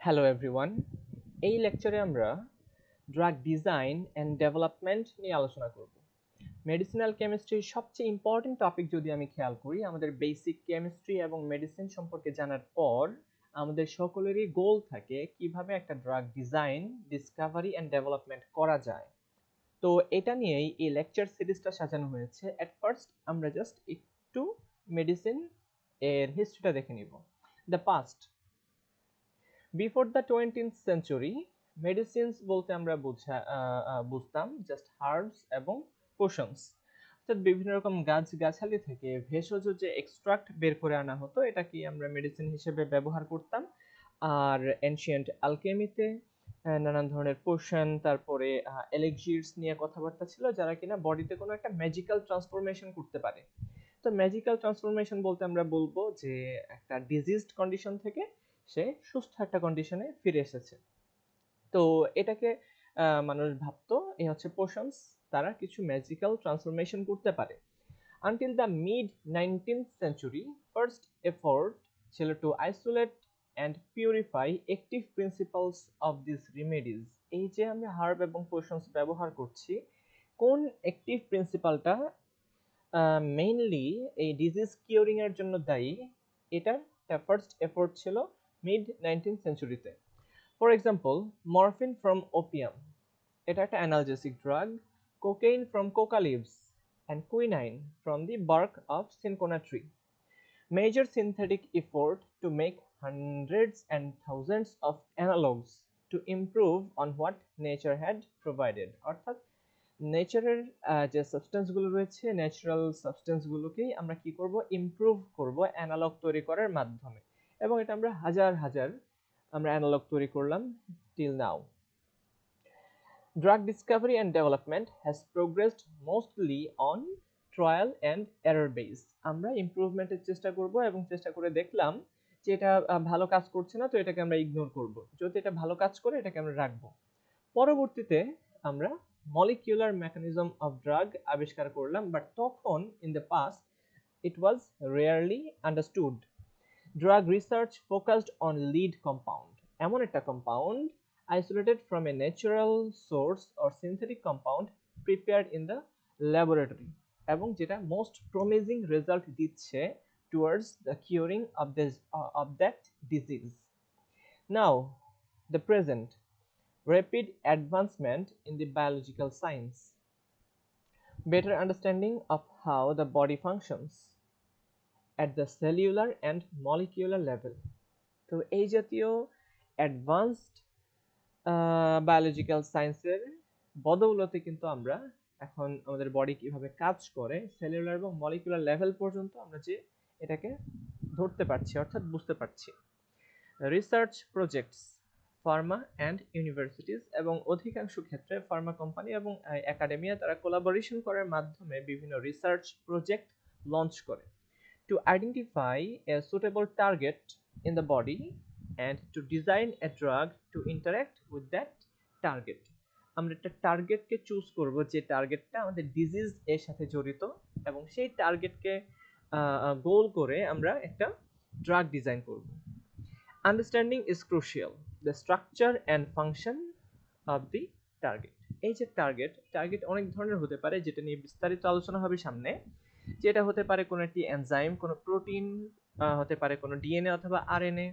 Hello everyone, এই লেকচারে আমরা ড্রাগ ডিজাইন অ্যান্ড ডেভেলপমেন্ট নিয়ে আলোচনা করব। মেডিসিনাল কেমিস্ট্রির সবচেয়ে ইম্পর্টেন্ট টপিক যদি আমি খেয়াল করি, আমাদের বেসিক কেমিস্ট্রি এবং মেডিসিন সম্পর্কে জানার পর আমাদের সকলেরই গোল থাকে কিভাবে একটা drug design, discovery and development করা যায়। তো এটা নিয়েই এই লেকচার সিরিজটা সাজানো হয়েছে। এট ফার্স্ট আমরা জাস্ট একটু মেডিসিন এর হিস্ট্রিটা দেখে নিব। The past before the 20th century medicines বলতে আমরা বুঝতাম জাস্ট হার্বস এবং পোশনস, অর্থাৎ বিভিন্ন রকম গাছগাছালি থেকে ভেষজ যে এক্সট্রাক্ট বের করে আনা হতো এটাকে আমরা মেডিসিন হিসেবে ব্যবহার করতাম। আর এনশিয়েন্ট অ্যালকেমিতে নানান ধরনের পোশন, তারপরে এলিক্সিরস নিয়ে কথাবার্তা ছিল, যারা কিনা বডিতে কোনো একটা ম্যাজিক্যাল ট্রান্সফরমেশন করতে পারে। তো ম্যাজিক্যাল ট্রান্সফরমেশন বলতে আমরা বলবো যে একটা ডিজিজড কন্ডিশন থেকে সে সুস্থ একটা কন্ডিশনে ফিরে এসেছে। তো এটাকে মানুষ ভাবতো এই হচ্ছে পোশনস, তারা কিছু ম্যাজিক্যাল ট্রান্সফরমেশন করতে পারে। Until the mid 19th century first effort ছিল to isolate and purify active principles of this remedies. এই যে আমরা হার্ব এবং পোশনস ব্যবহার করছি, কোন অ্যাক্টিভ প্রিন্সিপালটা মেইনলি এই ডিজিজ কিউরিং এর জন্য দায়ী, এটার ফার্স্ট এফোর্ট ছিল মিড 19th সেঞ্চুরিতে। For example, morphine from opium, এটা একটা analgesic drug, cocaine from coca leaves and quinine from the bark of cinchona tree. Major synthetic effort to make hundreds and thousands of analogues to improve on what nature had provided, অর্থাৎ নেচারের যে সাবস্টেন্সগুলো রয়েছে, natural সাবস্টেন্সগুলোকেই আমরা কি করব, improve করব analogue তৈরি করার মাধ্যমে। এবং এটা আমরা হাজার হাজার আমরা অ্যানালগ তৈরি করলাম till now. Drug discovery and development has progressed mostly on trial and error base. আমরা ইমপ্রুভমেন্টের চেষ্টা করব এবং চেষ্টা করে দেখলাম যে এটা ভালো কাজ করছে না, তো এটাকে আমরা ইগনোর করব। যদি এটা ভালো কাজ করে এটাকে আমরা রাখবো। পরবর্তীতে আমরা মলিকিউলার মেকানিজম অফ ড্রাগ আবিষ্কার করলাম, বাট তখন in the past it was rarely understood. Drug research focused on lead compound, এমন একটা compound isolated from a natural source or synthetic compound prepared in the laboratory, এবং যেটা most promising result দিচ্ছে towards the curing of that disease. Now the present rapid advancement in the biological science, better understanding of how the body functions at the cellular and molecular level. তো এই জাতীয় advanced biological সায়েন্সের বদৌলতে কিন্তু আমরা এখন আমাদের বডি কিভাবে কাজ করে সেলুলার এবং মলিকুলার লেভেল পর্যন্ত আমরা যে এটাকে ধরতে পারছি, অর্থাৎ বুঝতে পারছি। Research projects, Pharma and universities, এবং অধিকাংশ ক্ষেত্রে ফার্মা কোম্পানি এবং একাডেমিয়া তারা কোলাবোরেশন করার মাধ্যমে বিভিন্ন রিসার্চ প্রজেক্ট লঞ্চ করে to identify A suitable target in the body and to design a drug to interact with that target. আমরা একটা টার্গেটকে চুজ করব যে টার্গেটটা আমাদের ডিজিজ এর সাথে জড়িত, এবং সেই টার্গেটকে গোল করে আমরা একটা ড্রাগ ডিজাইন করব। Understanding is crucial the structure and function of the target. এই যে টার্গেট অনেক ধরনের হতে পারে, যেটা নিয়ে বিস্তারিত আলোচনা হবে সামনে। যেটা হতে পারে কোনো একটি এনজাইম, কোনো প্রোটিন, হতে পারে কোনো ডিএনএ অথবা আরএনএ।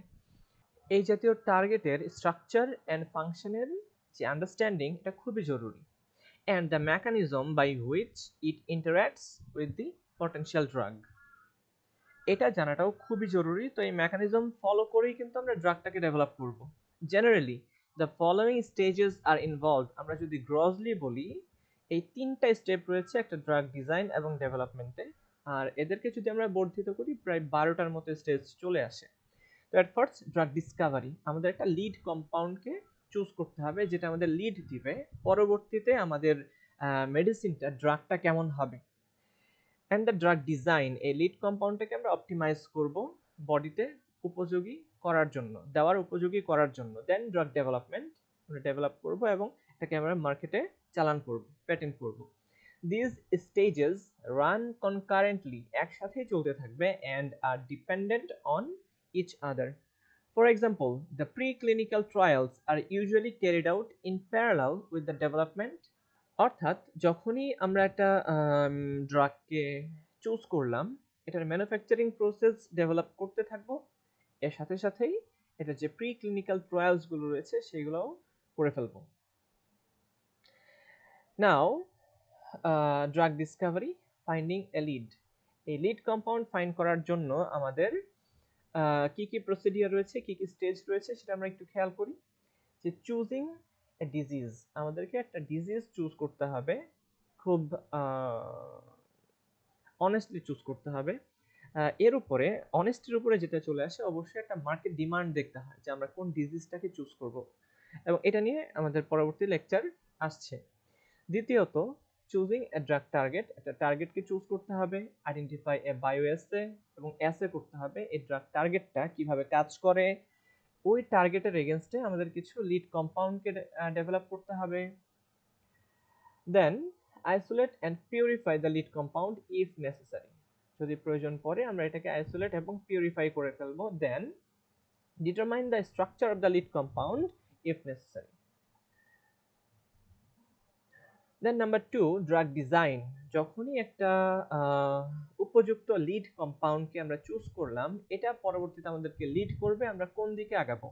এই জাতীয় টার্গেটের স্ট্রাকচার অ্যান্ড ফাংশনের যে আন্ডারস্ট্যান্ডিং এটা খুবই জরুরি, and the mechanism by which it interacts with the potential drug, এটা জানাটাও খুবই জরুরি। তো এই মেকানিজম ফলো করেই কিন্তু আমরা ড্রাগটাকে ডেভেলপ করব। Generally the following stages R involved, আমরা যদি গ্রসলি বলি এই তিনটা স্টেপ রয়েছে একটা ড্রাগ ডিজাইন এবং ডেভেলপমেন্টে, আর এদেরকে যদি আমরা বর্ধিত করি প্রায় 12টার মতো স্টেজ চলে আসে। তো এট ফার্স্ট ড্রাগ ডিসকাভারি, আমাদের একটা লিড কম্পাউন্ডকে চুজ করতে হবে যেটা আমাদের লিড দিবে পরবর্তীতে আমাদের মেডিসিনটা, ড্রাগটা কেমন হবে। অ্যান্ড দ্য ড্রাগ ডিজাইন, এই লিড কম্পাউন্ডটাকে আমরা অপটিমাইজ করব বডিতে উপযোগী করার জন্য, দেওয়ার উপযোগী করার জন্য। দেন ড্রাগ ডেভেলপমেন্ট, আমরা ডেভেলপ করব এবং এটাকে আমরা মার্কেটে চালান করব, প্যাটেন্ট করব। দিস স্টেজেস রান কনকারেন্টলি, একসাথেই চলতে থাকবে, অ্যান্ড আর dependent on each other, For example, the preclinical trials are usually carried out in parallel with the development. অর্থাৎ যখনই আমরা একটা ড্রাগকে চুজ করলাম, এটার ম্যানুফ্যাকচারিং প্রসেস ডেভেলপ করতে থাকবো, এর সাথে সাথেই এটা যে প্রিক্লিনিক্যাল ট্রায়ালস গুলো রয়েছে সেগুলোও করে ফেলবো। নাও ড্রাগ ডিসকাভারি, ফাইন্ডিং এ লিড। এই লিড কম্পাউন্ড ফাইন্ড করার জন্য আমাদের কি কি প্রসিডিউর রয়েছে, কি কি স্টেজ রয়েছে সেটা আমরা একটু খেয়াল করি। যে চুজিং এ ডিজিজ, আমাদেরকে একটা ডিজিজ চুজ করতে হবে, খুব অনেস্টলি চুজ করতে হবে। এর উপরে অনেস্টির উপরে যেটা চলে আসে, অবশ্যই একটা মার্কেট ডিমান্ড দেখতে হয় যে আমরা কোন ডিজিজটাকে চুজ করব, এবং এটা নিয়ে আমাদের পরবর্তী লেকচার আসছে। দ্বিতীয়ত, চুজিং এ ড্রাগ টার্গেট, একটা টার্গেটকে চুজ করতে হবে, আইডেন্টিফাই এ বায়ো এসে, এবং এসে করতে হবে এই ড্রাগ টার্গেটটা কিভাবে কাজ করে, ওই টার্গেটের এগেইনস্টে আমাদের কিছু লিড কম্পাউন্ডকে ডেভেলপ করতে হবে। Then isolate and purify the lead compound if necessary, যদি প্রয়োজন পড়ে আমরা এটাকে আইসোলেট এবং পিউরিফাই করে ফেলবো। Then determine the structure of the lead compound if necessary. Then number 2, drug design. যখনই একটা উপযুক্ত লিড কম্পাউন্ডকে আমরা চুজ করলাম, এটা পরবর্তীতে আমাদেরকে লিড করবে আমরা কোন দিকে আগাবো।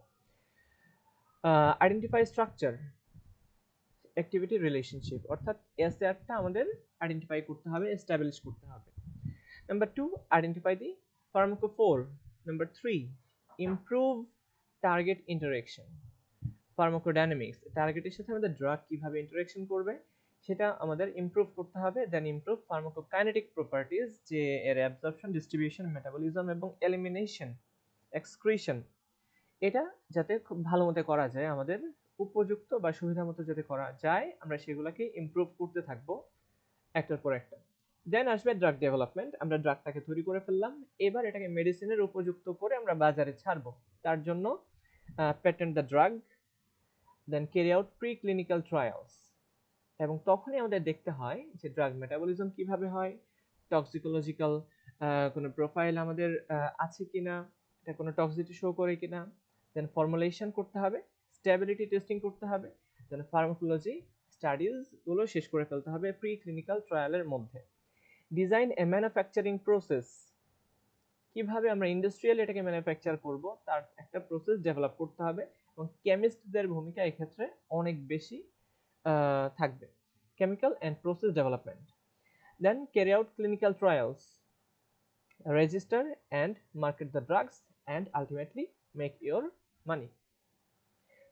আইডেন্টিফাই স্ট্রাকচার, অ্যাক্টিভিটি রিলেশনশিপ, অর্থাৎ এসআরটা আমাদের আইডেন্টিফাই করতে হবে, এস্টাবলিশ করতে হবে। Number 2, identify the pharmacophore. Number 3, improve target interaction, pharmacodynamics, টার্গেটের সাথে আমাদের ড্রাগ কিভাবে ইন্টারঅ্যাকশন করবে সেটা আমাদের ইমপ্রুভ করতে হবে। দেন ইমপ্রুভ ফার্মাকোকাইনেটিক প্রপার্টিজ, যে এর অ্যাবজর্পশন, ডিস্ট্রিবিউশন, মেটাবলিজম এবং এলিমিনেশন, এক্সক্রিশন, এটা যাতে খুব ভালো মতো করা যায়, আমাদের উপযুক্ত বা সুবিধা মতো যাতে করা যায়, আমরা সেগুলোকে ইমপ্রুভ করতে থাকবো একটার পর একটা। দেন আসবে ড্রাগ ডেভেলপমেন্ট, আমরা ড্রাগটাকে তৈরি করে ফেললাম, এবার এটাকে মেডিসিনের উপযুক্ত করে আমরা বাজারে ছাড়বো। তার জন্য patent the drug, then carry out pre clinical trials, এবং তখনই আমাদের দেখতে হয় যে ড্রাগ মেটাবলিজম কিভাবে হয়, টক্সিকোলজিক্যাল কোনো প্রোফাইল আমাদের আছে কিনা, এটা কোনো টক্সিসিটি শো করে কিনা। দেন ফর্মুলেশন করতে হবে, স্টেবিলিটি টেস্টিং করতে হবে, দেন ফার্মাকোলজি স্টাডিজ গুলো শেষ করে ফেলতে হবে প্রি ক্লিনিক্যাল ট্রায়ালের মধ্যে। ডিজাইন এ ম্যানুফ্যাকচারিং প্রসেস, কিভাবে আমরা ইন্ডাস্ট্রিয়াল এটাকে ম্যানুফ্যাকচার করব তার একটা প্রসেস ডেভেলপ করতে হবে, এবং কেমিস্টদের ভূমিকা এই ক্ষেত্রে অনেক বেশি থাকবে। Chemical and process development, then carry out clinical trials, register and market the drugs and ultimately make your money.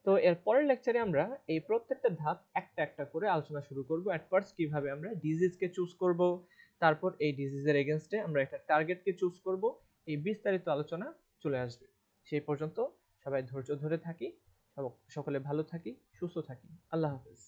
তো এর পরের লেকচারে আমরা এই প্রত্যেকটা ধাপ একটা একটা করে আলোচনা শুরু করব। এট ফার্স্ট কিভাবে আমরা ডিজিজকে চুজ করব, তারপর এই ডিজিজের এগেইনস্টে আমরা একটা টার্গেটকে চুজ করব, এই বিস্তারিত আলোচনা চলে আসবে। সেই পর্যন্ত সবাই ধৈর্য ধরে থাকি, সকলে ভালো থাকি, সুস্থ থাকি। আল্লাহ হাফেজ।